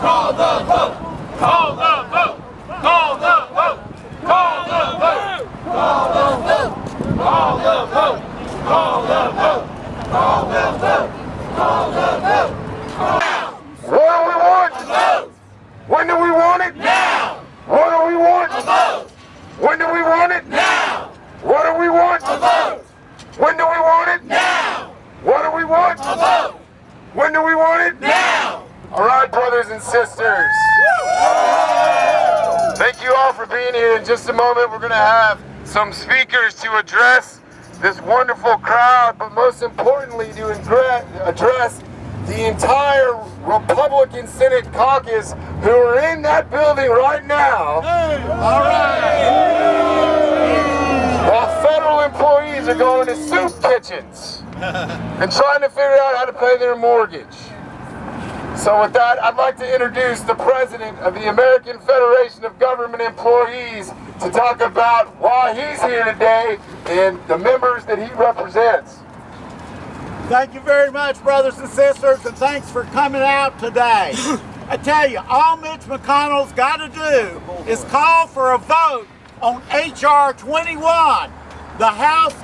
Call the vote! Call the vote! Call the vote! Call the vote! Call the vote! Call the vote! Call the vote! Call the vote! Call the vote! What do we want? A vote! When do we want it? Now! What do we want? A vote! When do we want it? Now! What do we want? A vote! When do we want it? Now! What do we want? A vote! When do we want it? Now! All right, brothers and sisters. Thank you all for being here. In just a moment, we're going to have some speakers to address this wonderful crowd, but most importantly, to address the entire Republican Senate caucus who are in that building right now. All right. While federal employees are going to soup kitchens and trying to figure out how to pay their mortgage. So with that, I'd like to introduce the president of the American Federation of Government Employees to talk about why he's here today and the members that he represents. Thank you very much, brothers and sisters, and thanks for coming out today. I tell you, all Mitch McConnell's got to do is call for a vote on H.R. 21, the House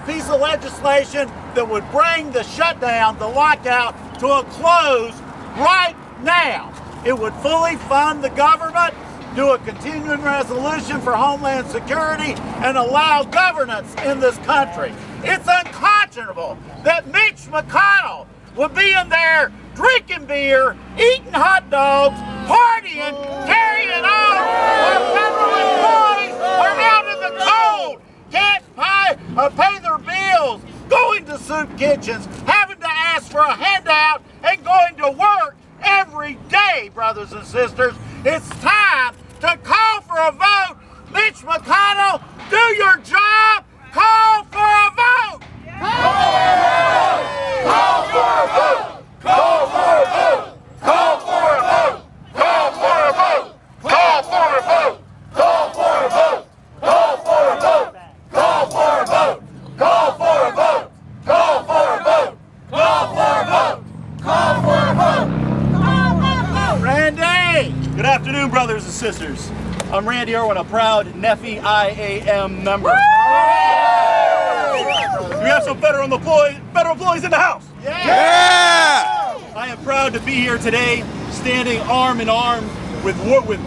piece of legislation that would bring the shutdown, the lockout, to a close right now. It would fully fund the government, do a continuing resolution for Homeland Security, and allow governance in this country. It's unconscionable that Mitch McConnell would be in there drinking beer, eating hot dogs, partying, carrying on, while federal employees are out in the cold, can't pay their bills, going to soup kitchens, having to ask for a handout, and going to work every day, brothers and sisters. It's time to call for a vote. Mitch McConnell, do your job. Call for a vote. Call for a vote! Call for a vote! Call for a vote! Call for a vote! Call for a vote! Call for a vote! Call for a vote! Call for a vote! Call for a vote! Call for a vote! Call for a vote! Call for a vote! Randy! Good afternoon, brothers and sisters. I'm Randy Irwin, a proud NEFI IAM member. We have some federal employees in the house. Yeah! I am proud to be here today, standing arm in arm with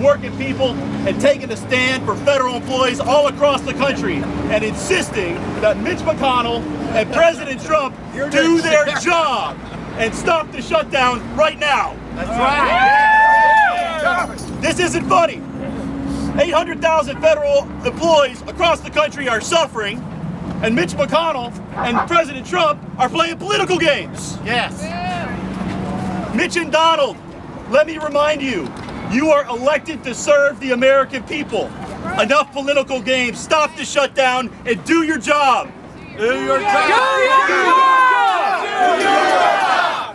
working people and taking a stand for federal employees all across the country and insisting that Mitch McConnell and President Trump do their job and stop the shutdown right now. That's right. Yeah. This isn't funny. 800,000 federal employees across the country are suffering, and Mitch McConnell and President Trump are playing political games. Yes. Mitch and Donald, let me remind you, you are elected to serve the American people. Enough political games. Stop the shutdown and do your job. Do your job.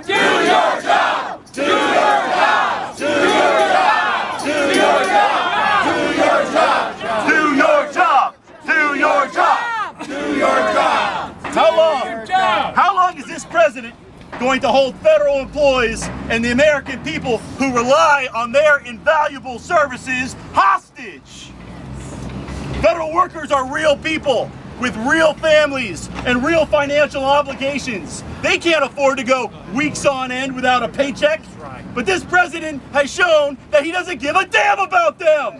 Do your job! Do your job! Do your job! Do your job! Do your job! Do your job. Do your job. Do your job! How long is this president going to hold federal employees and the American people who rely on their invaluable services hostage? Federal workers are real people with real families and real financial obligations. They can't afford to go weeks on end without a paycheck. But this president has shown that he doesn't give a damn about them.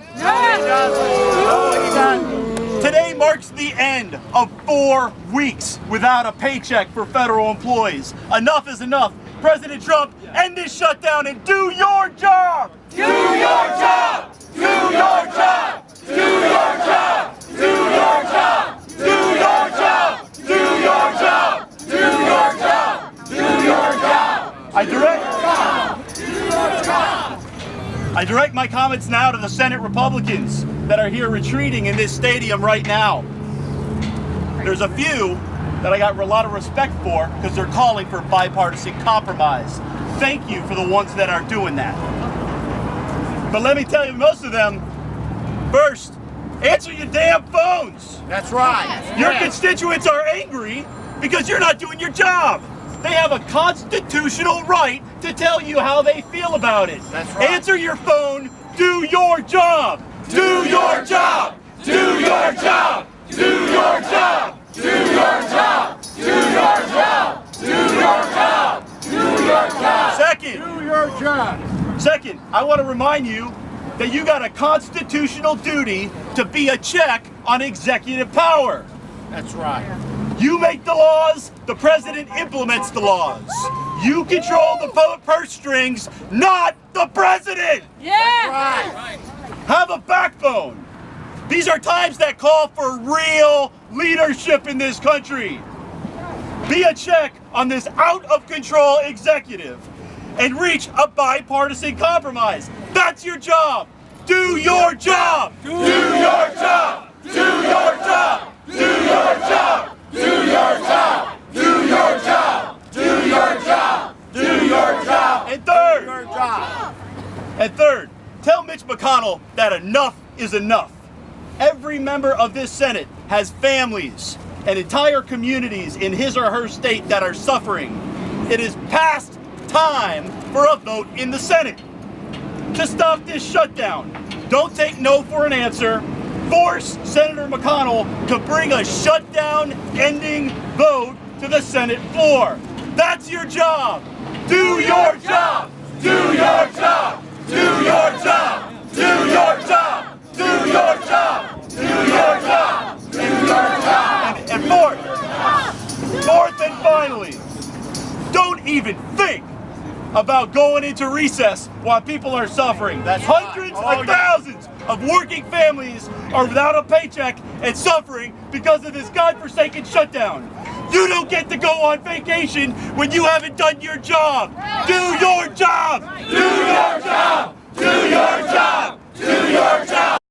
Today marks the end of 4 weeks without a paycheck for federal employees. Enough is enough. President Trump, end this shutdown and do your job. Do your job! Do your job! Do your job! Do your job! Do your job! Do your job! Do your job! Do your job! I direct my comments now to the Senate Republicans that are here retreating in this stadium right now. There's a few that I got a lot of respect for because they're calling for bipartisan compromise. Thank you for the ones that are doing that. But let me tell you, most of them, first, answer your damn phones. That's right. Your constituents are angry because you're not doing your job. They have a constitutional right to tell you how they feel about it. That's right. Answer your phone. Do your job. Do your job! Do your job! Do your job! Do your job! Do your job! Do your job! Do your job! Second, Do your job. Second, I want to remind you that you got a constitutional duty to be a check on executive power. That's right. You make the laws, the president implements the laws. You control the purse strings, not the president! Right. Have a backbone. These are times that call for real leadership in this country. Be a check on this out of control executive and reach a bipartisan compromise. That's your job. Do your job. Do your job! Do your job! Do your job! Do your job! Do your job! Do your job! Do your job! And third, Your job. tell Mitch McConnell that enough is enough. Every member of this Senate has families and entire communities in his or her state that are suffering. It is past time for a vote in the Senate to stop this shutdown. Don't take no for an answer. Force Senator McConnell to bring a shutdown ending vote to the Senate floor. That's your job. Do your job. Do your job! Do your job! Do your job! Do your job! Do your job! Do your job! And fourth and finally, don't even think about going into recess while people are suffering. That's Hundreds right. of thousands of working families are without a paycheck and suffering because of this godforsaken shutdown. You don't get to go on vacation when you haven't done your job. Do your job!